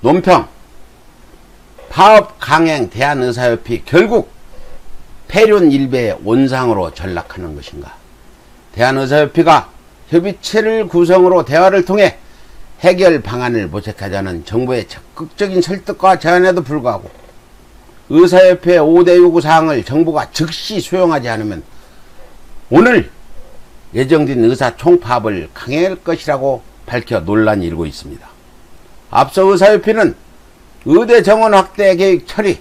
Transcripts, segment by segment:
논평. 파업 강행 대한의사협회 결국 폐륜 일배의 온상으로 전락하는 것인가? 대한의사협회가 협의체를 구성으로 대화를 통해 해결 방안을 모색하자는 정부의 적극적인 설득과 제안에도 불구하고 의사협회의 5대 요구사항을 정부가 즉시 수용하지 않으면 오늘 예정된 의사 총파업을 강행할 것이라고 밝혀 논란이 일고 있습니다. 앞서 의사협회는 의대 정원 확대 계획 처리,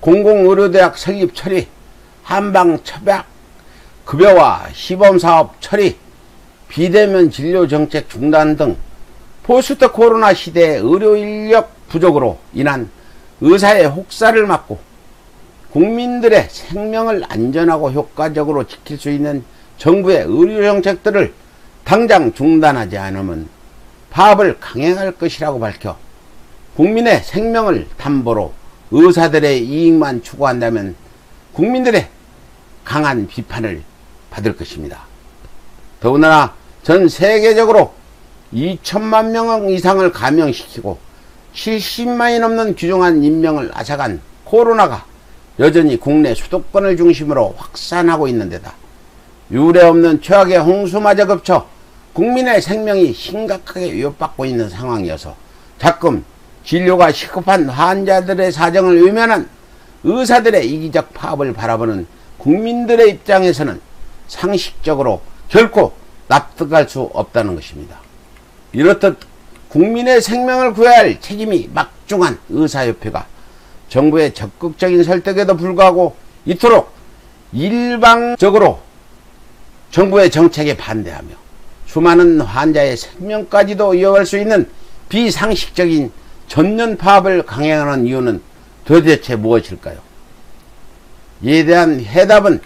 공공의료대학 설립 처리, 한방 처박 급여와 시범사업 처리, 비대면 진료 정책 중단 등 포스트 코로나 시대의 의료 인력 부족으로 인한 의사의 혹사를 막고 국민들의 생명을 안전하고 효과적으로 지킬 수 있는 정부의 의료 정책들을 당장 중단하지 않으면 파업을 강행할 것이라고 밝혀 국민의 생명을 담보로 의사들의 이익만 추구한다면 국민들의 강한 비판을 받을 것입니다. 더군다나 전 세계적으로 2천만 명 이상을 감염시키고 70만이 넘는 귀중한 인명을 앗아간 코로나가 여전히 국내 수도권을 중심으로 확산하고 있는 데다 유례없는 최악의 홍수마저 겹쳐 국민의 생명이 심각하게 위협받고 있는 상황이어서 자금, 진료가 시급한 환자들의 사정을 외면한 의사들의 이기적 파업을 바라보는 국민들의 입장에서는 상식적으로 결코 납득할 수 없다는 것입니다. 이렇듯 국민의 생명을 구해야 할 책임이 막중한 의사협회가 정부의 적극적인 설득에도 불구하고 이토록 일방적으로 정부의 정책에 반대하며 수많은 환자의 생명까지도 이어갈 수 있는 비상식적인 전면 파업을 강행하는 이유는 도대체 무엇일까요? 이에 대한 해답은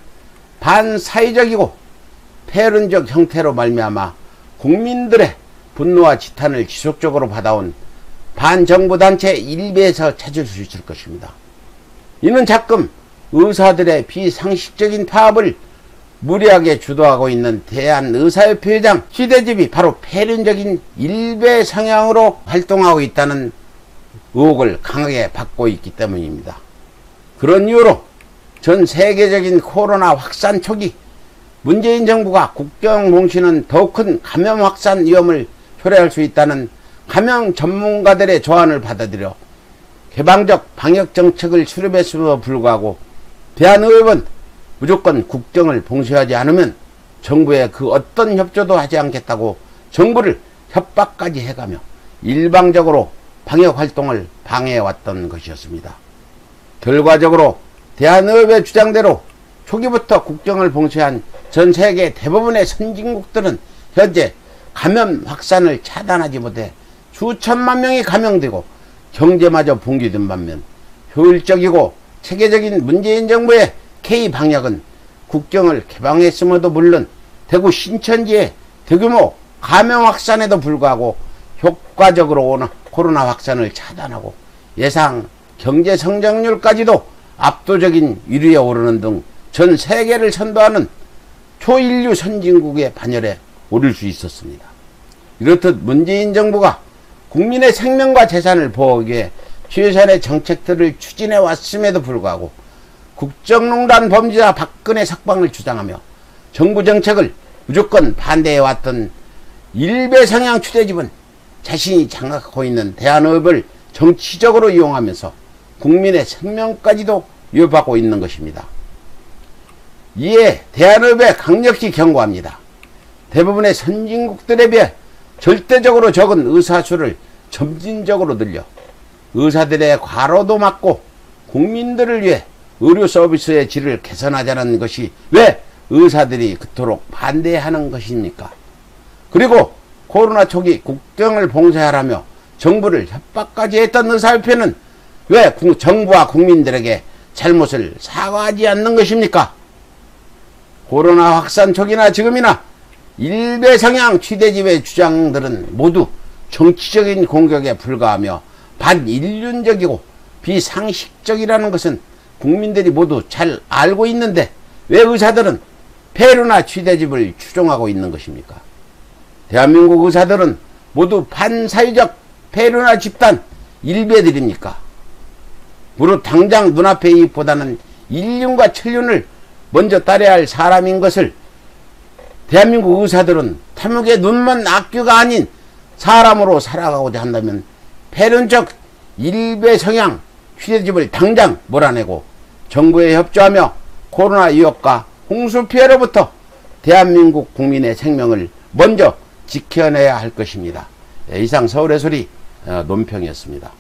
반사회적이고 폐륜적 형태로 말미암아 국민들의 분노와 지탄을 지속적으로 받아온 반정부 단체 일베에서 찾을 수 있을 것입니다. 이는 자금 의사들의 비상식적인 파업을 무리하게 주도하고 있는 대한의사협회 회장 시대집이 바로 폐륜적인 일베 성향으로 활동하고 있다는 의혹을 강하게 받고 있기 때문입니다. 그런 이유로 전 세계적인 코로나 확산 초기 문재인 정부가 국경 봉쇄는 더욱 큰 감염 확산 위험을 초래할 수 있다는 감염 전문가들의 조언을 받아들여 개방적 방역 정책을 수립했음에도 불구하고 대한의협은 무조건 국경을 봉쇄하지 않으면 정부에 그 어떤 협조도 하지 않겠다고 정부를 협박까지 해가며 일방적으로 방역활동을 방해해왔던 것이었습니다. 결과적으로 대한의협의 주장대로 초기부터 국경을 봉쇄한 전 세계 대부분의 선진국들은 현재 감염 확산을 차단하지 못해 수천만 명이 감염되고 경제마저 붕괴된 반면 효율적이고 체계적인 문재인 정부의 K방역은 국경을 개방했음에도 물론 대구 신천지의 대규모 감염 확산에도 불구하고 효과적으로 코로나 확산을 차단하고 예상 경제 성장률까지도 압도적인 1위에 오르는 등 전 세계를 선도하는 초인류 선진국의 반열에 오를 수 있었습니다. 이렇듯 문재인 정부가 국민의 생명과 재산을 보호하기 위해 최선의 정책들을 추진해 왔음에도 불구하고 국정농단 범죄자 박근혜 석방을 주장하며 정부 정책을 무조건 반대해왔던 일베 성향 추대집은 자신이 장악하고 있는 대한의협을 정치적으로 이용하면서 국민의 생명까지도 위협하고 있는 것입니다. 이에 대한의협에 강력히 경고합니다. 대부분의 선진국들에 비해 절대적으로 적은 의사 수를 점진적으로 늘려 의사들의 과로도 막고 국민들을 위해 의료 서비스의 질을 개선하자는 것이 왜 의사들이 그토록 반대하는 것입니까? 그리고 코로나 초기 국경을 봉쇄하라며 정부를 협박까지 했던 의사협회는 왜 정부와 국민들에게 잘못을 사과하지 않는 것입니까? 코로나 확산 초기나 지금이나 일베 성향 취대집의 주장들은 모두 정치적인 공격에 불과하며 반인륜적이고 비상식적이라는 것은 국민들이 모두 잘 알고 있는데 왜 의사들은 폐륜화 취대집을 추종하고 있는 것입니까? 대한민국 의사들은 모두 반사회적 폐륜화 집단 일배드립니까? 무릇 당장 눈앞의 이익보다는 인륜과 천륜을 먼저 따라야 할 사람인 것을 대한민국 의사들은 탐욕의 눈먼 악귀가 아닌 사람으로 살아가고자 한다면 폐륜적 일배 성향 휴대집을 당장 몰아내고 정부에 협조하며 코로나 위협과 홍수 피해로부터 대한민국 국민의 생명을 먼저 지켜내야 할 것입니다. 이상 서울의 소리 논평이었습니다.